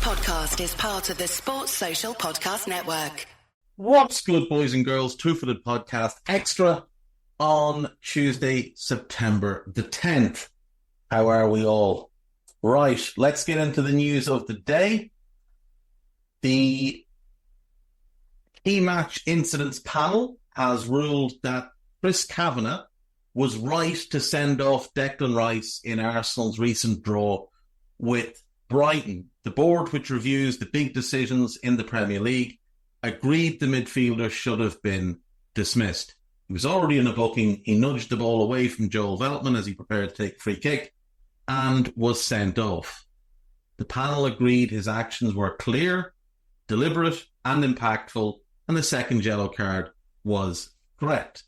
podcast is part of the Sports Social Podcast Network. What's good, boys and girls? Two-Footed Podcast Extra on Tuesday, September the 10th. How are we all? Right, let's get into the news of the day. The key match incidents panel has ruled that Chris Kavanagh was right to send off Declan Rice in Arsenal's recent draw with Brighton. The board, which reviews the big decisions in the Premier League, agreed the midfielder should have been dismissed. He was already in a booking. He nudged the ball away from Joel Veltman as he prepared to take a free kick and was sent off. The panel agreed his actions were clear, deliberate and impactful, and the second yellow card was correct.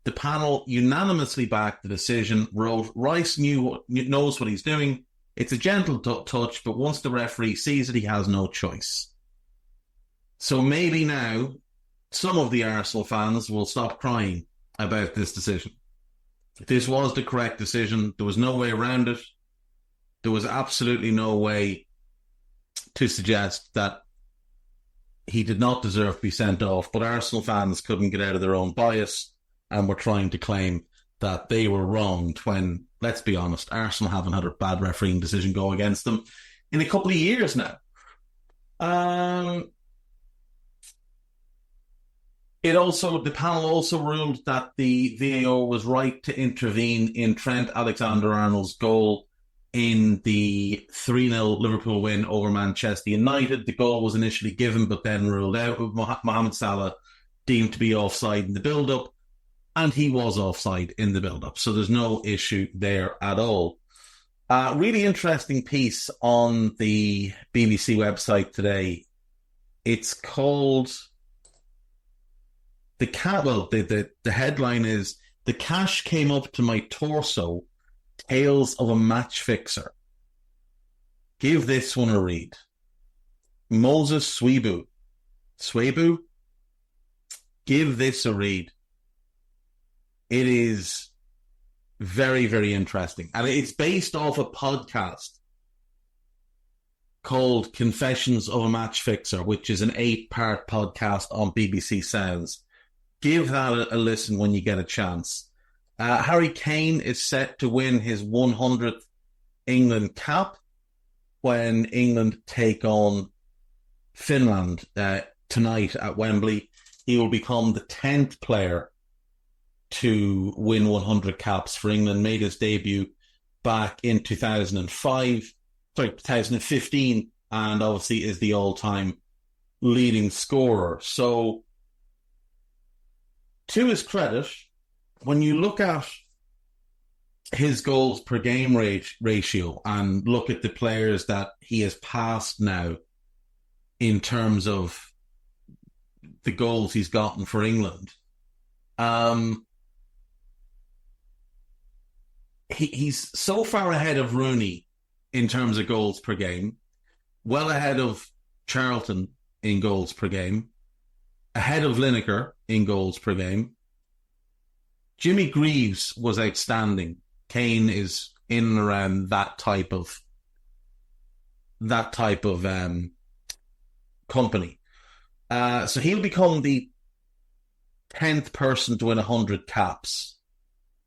The panel unanimously backed the decision, wrote, Rice knows what he's doing. It's a gentle touch, but once the referee sees it, he has no choice. So maybe now some of the Arsenal fans will stop crying about this decision. This was the correct decision. There was no way around it. There was absolutely no way to suggest that he did not deserve to be sent off, but Arsenal fans couldn't get out of their own bias and were trying to claim that they were wronged when, let's be honest, Arsenal haven't had a bad refereeing decision go against them in a couple of years now. The panel also ruled that the VAR was right to intervene in Trent Alexander-Arnold's goal in the 3-0 Liverpool win over Manchester United. The goal was initially given but then ruled out, with Mohamed Salah deemed to be offside in the build-up, and he was offside in the build-up, so there's no issue there at all. Really interesting piece on the BBC website today. It's called... The headline is, "The cash came up to my torso, tales of a match fixer." Give this one a read. Moses Swebu. Give this a read. It is very, very interesting. And it's based off a podcast called Confessions of a Match Fixer, which is an 8-part podcast on BBC Sounds. Give that a listen when you get a chance. Harry Kane is set to win his 100th England cap when England take on Finland tonight at Wembley. He will become the 10th player to win 100 caps for England. Made his debut back in 2015, and obviously is the all-time leading scorer. So, to his credit, when you look at his goals per game ratio and look at the players that he has passed now in terms of the goals he's gotten for England, he's so far ahead of Rooney in terms of goals per game, well ahead of Charlton in goals per game, ahead of Lineker in goals per game. Jimmy Greaves was outstanding. Kane is in and around that type of company. So he'll become the 10th person to win 100 caps.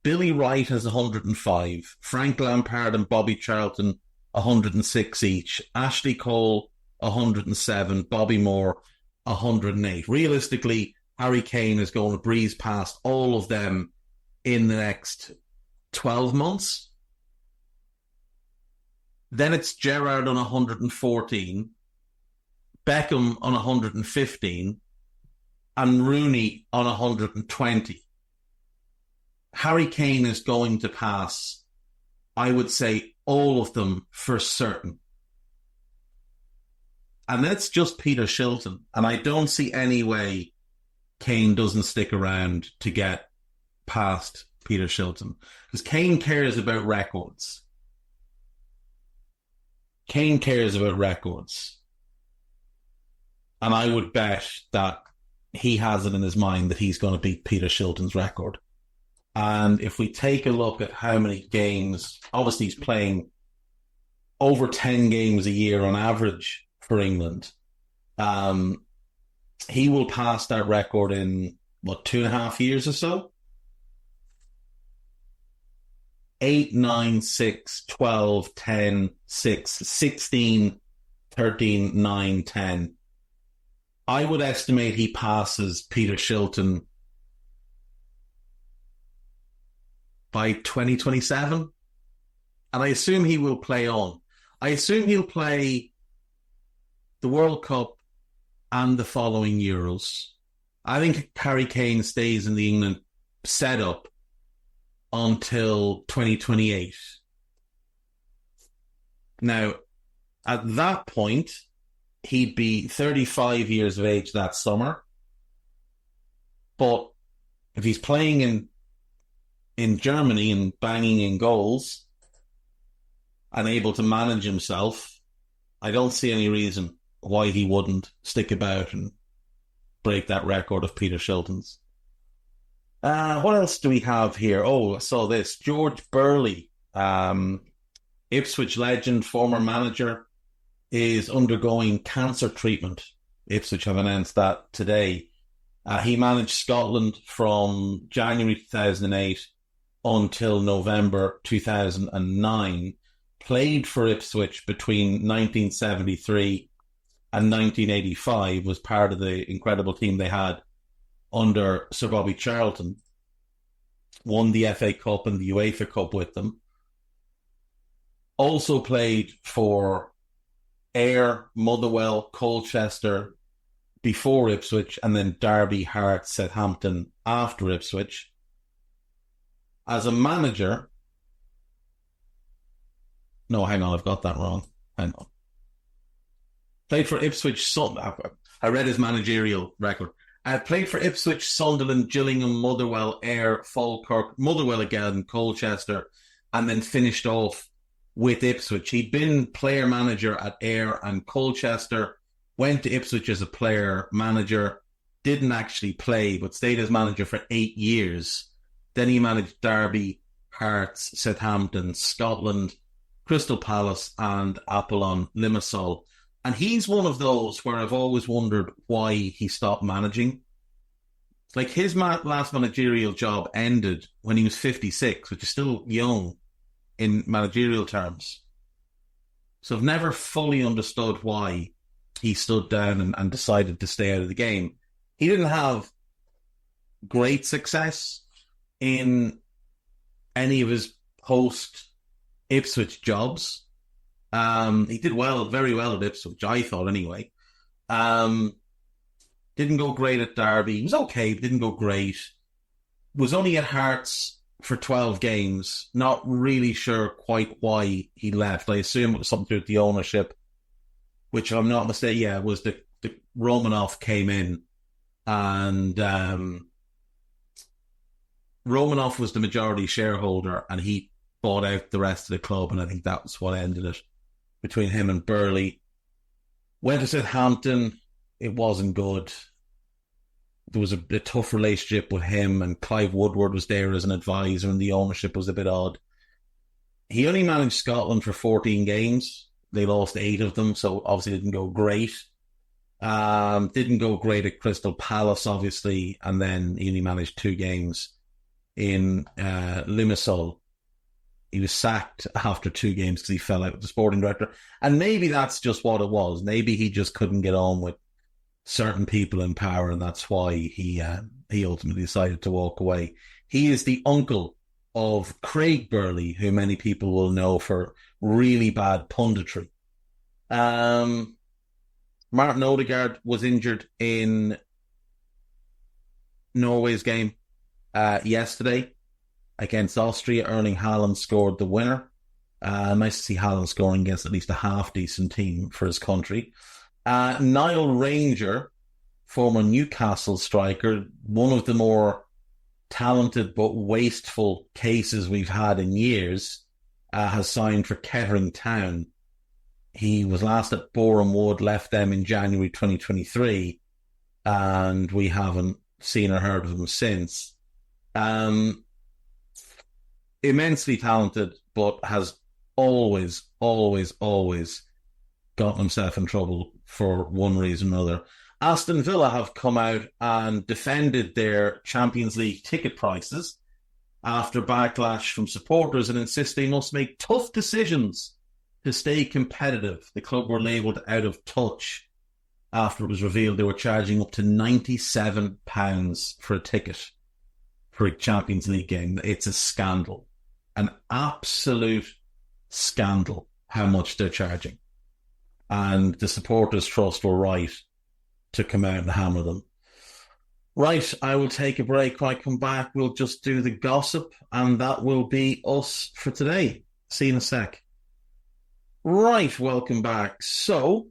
Billy Wright has 105. Frank Lampard and Bobby Charlton 106 each. Ashley Cole 107. Bobby Moore 108. Realistically, Harry Kane is going to breeze past all of them in the next 12 months. Then it's Gerrard on 114, Beckham on 115, and Rooney on 120. Harry Kane is going to pass, I would say, all of them for certain. And that's just Peter Shilton. And I don't see any way Kane doesn't stick around to get past Peter Shilton. Because Kane cares about records. And I would bet that he has it in his mind that he's going to beat Peter Shilton's record. And if we take a look at how many games, obviously he's playing over 10 games a year on average for England. He will pass that record in, 2.5 years or so? 8, 9, 6, 12, 10, 6, 16, 13, 9, 10. I would estimate he passes Peter Shilton by 2027. And I assume he will play on. I assume he'll play the World Cup and the following Euros. I think Harry Kane stays in the England setup until 2028. Now, at that point, he'd be 35 years of age that summer. But if he's playing in Germany and banging in goals and able to manage himself, I don't see any reason why he wouldn't stick about and break that record of Peter Shilton's. What else do we have here? Oh, I saw this. George Burley, Ipswich legend, former manager, is undergoing cancer treatment. Ipswich have announced that today. He managed Scotland from January 2008 until November 2009. Played for Ipswich between 1973 and 1985, was part of the incredible team they had under Sir Bobby Charlton. Won the FA Cup and the UEFA Cup with them. Also played for Ayr, Motherwell, Colchester before Ipswich, and then Derby, Hearts, Southampton after Ipswich. As a manager... No, hang on, I've got that wrong. Hang on. Played for Ipswich... I read his managerial record. Played for Ipswich, Sunderland, Gillingham, Motherwell, Ayr, Falkirk, Motherwell again, Colchester, and then finished off with Ipswich. He'd been player manager at Ayr and Colchester, went to Ipswich as a player manager, didn't actually play, but stayed as manager for 8 years. Then he managed Derby, Hearts, Southampton, Scotland, Crystal Palace, and Apollon Limassol. And he's one of those where I've always wondered why he stopped managing. Like his last managerial job ended when he was 56, which is still young in managerial terms. So I've never fully understood why he stood down and decided to stay out of the game. He didn't have great success in any of his post-Ipswich jobs. He did very well at Ipswich, I thought anyway. Didn't go great at Derby. He was okay, but didn't go great. Was only at Hearts for 12 games. Not really sure quite why he left. I assume it was something to do with the ownership, which if I'm not mistaken, was the Romanoff came in, and Romanoff was the majority shareholder, and he bought out the rest of the club, and I think that was what ended it between him and Burley. Went to Southampton. It wasn't good. There was a tough relationship with him, and Clive Woodward was there as an advisor, and the ownership was a bit odd. He only managed Scotland for 14 games. They lost 8 of them, so obviously didn't go great. Didn't go great at Crystal Palace, obviously, and then he only managed 2 games in Limassol. He was sacked after 2 games because he fell out with the sporting director. And maybe that's just what it was. Maybe he just couldn't get on with certain people in power, and that's why he ultimately decided to walk away. He is the uncle of Craig Burley, who many people will know for really bad punditry. Martin Odegaard was injured in Norway's game yesterday against Austria. Erling Haaland scored the winner. Nice to see Haaland scoring against at least a half-decent team for his country. Niall Ranger, former Newcastle striker, one of the more talented but wasteful cases we've had in years, has signed for Kettering Town. He was last at Boreham Wood, left them in January 2023, and we haven't seen or heard of him since. Immensely talented, but has always gotten himself in trouble for one reason or another. Aston Villa have come out and defended their Champions League ticket prices after backlash from supporters and insist they must make tough decisions to stay competitive. The club were labelled out of touch after it was revealed they were charging up to £97 for a ticket for a Champions League game. It's a scandal. An absolute scandal how much they're charging. And the Supporters Trust were right to come out and hammer them. Right, I will take a break. When I come back, we'll just do the gossip, and that will be us for today. See you in a sec. Right, welcome back. So,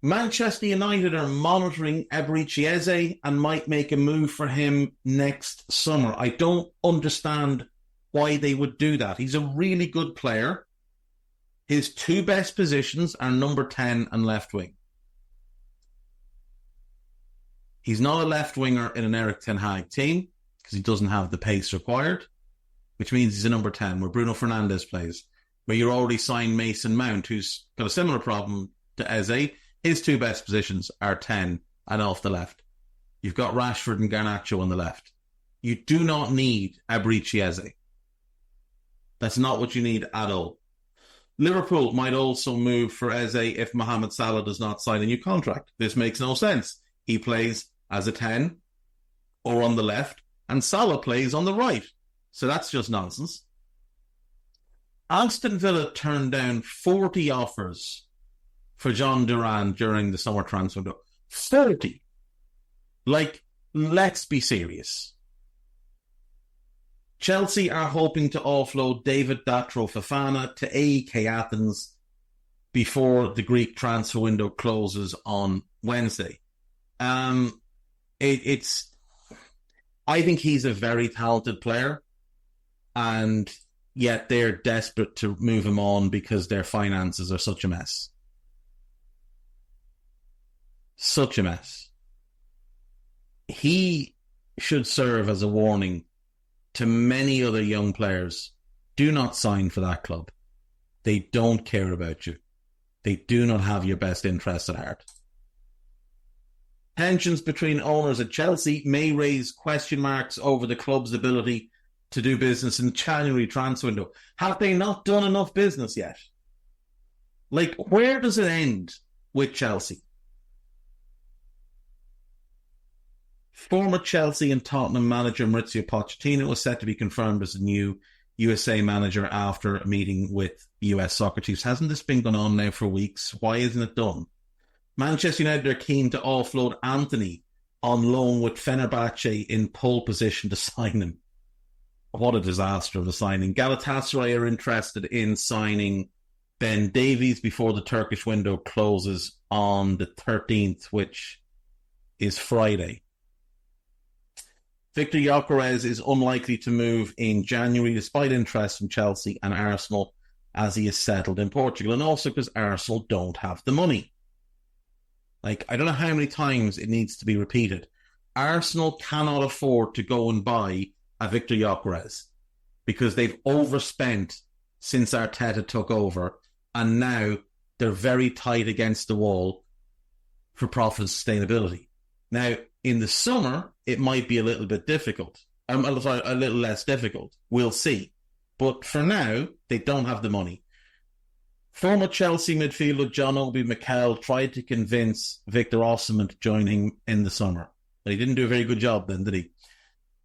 Manchester United are monitoring Eberechi Eze and might make a move for him next summer. I don't understand why they would do that. He's a really good player. His two best positions are number 10 and left wing. He's not a left winger in an Erik ten Hag team because he doesn't have the pace required, which means he's a number 10 where Bruno Fernandes plays, where you're already signed Mason Mount, who's got a similar problem to Eze. His two best positions are 10 and off the left. You've got Rashford and Garnacho on the left. You do not need Eberechi Eze. That's not what you need at all. Liverpool might also move for Eze if Mohamed Salah does not sign a new contract. This makes no sense. He plays as a 10 or on the left, and Salah plays on the right. So that's just nonsense. Aston Villa turned down 40 offers for John Duran during the summer transfer window. 40. Like, let's be serious. Chelsea are hoping to offload David Datro Fofana to AEK Athens before the Greek transfer window closes on Wednesday. I think he's a very talented player, and yet they're desperate to move him on because their finances are such a mess. Such a mess. He should serve as a warning to many other young players. Do not sign for that club. They don't care about you. They do not have your best interests at heart. Tensions between owners at Chelsea may raise question marks over the club's ability to do business in the January transfer window. Have they not done enough business yet? Like, where does it end with Chelsea? Former Chelsea and Tottenham manager Maurizio Pochettino was set to be confirmed as the new USA manager after a meeting with US soccer chiefs. Hasn't this been going on now for weeks? Why isn't it done? Manchester United are keen to offload Anthony on loan with Fenerbahce in pole position to sign him. What a disaster of a signing. Galatasaray are interested in signing Ben Davies before the Turkish window closes on the 13th, which is Friday. Victor Gyökeres is unlikely to move in January despite interest from Chelsea and Arsenal as he is settled in Portugal, and also because Arsenal don't have the money. Like, I don't know how many times it needs to be repeated. Arsenal cannot afford to go and buy a Victor Gyökeres because they've overspent since Arteta took over, and now they're very tight against the wall for profit and sustainability. Now, in the summer, it might be a little bit difficult. A little less difficult. We'll see. But for now, they don't have the money. Former Chelsea midfielder John Obi Mikel tried to convince Victor Osimhen to join him in the summer. But he didn't do a very good job then, did he?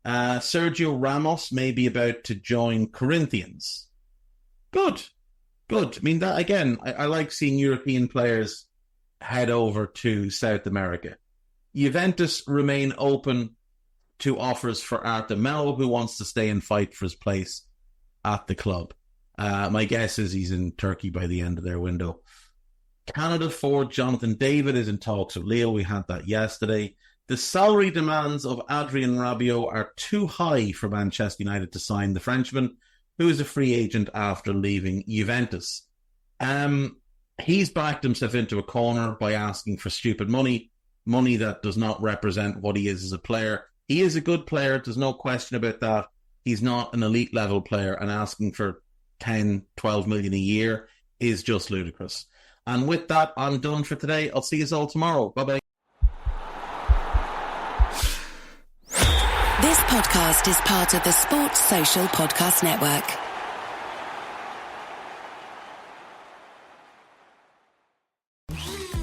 Sergio Ramos may be about to join Corinthians. Good. I mean, that again, I like seeing European players head over to South America. Juventus remain open to offers for Arthur Melo, who wants to stay and fight for his place at the club. My guess is he's in Turkey by the end of their window. Canada forward Jonathan David is in talks with Lille. We had that yesterday. The salary demands of Adrien Rabiot are too high for Manchester United to sign the Frenchman, who is a free agent after leaving Juventus. He's backed himself into a corner by asking for stupid money that does not represent what he is as a player. He is a good player, there's no question about that. He's not an elite level player, and asking for 10, 12 million a year is just ludicrous. And with that, I'm done for today. I'll see you all tomorrow. Bye-bye. This podcast is part of the Sports Social Podcast Network.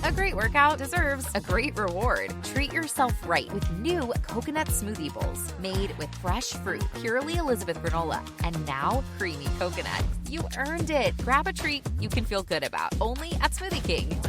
A great workout deserves a great reward. Treat yourself right with new coconut smoothie bowls made with fresh fruit, purely Elizabeth granola, and now creamy coconut. You earned it. Grab a treat you can feel good about. Only at Smoothie King.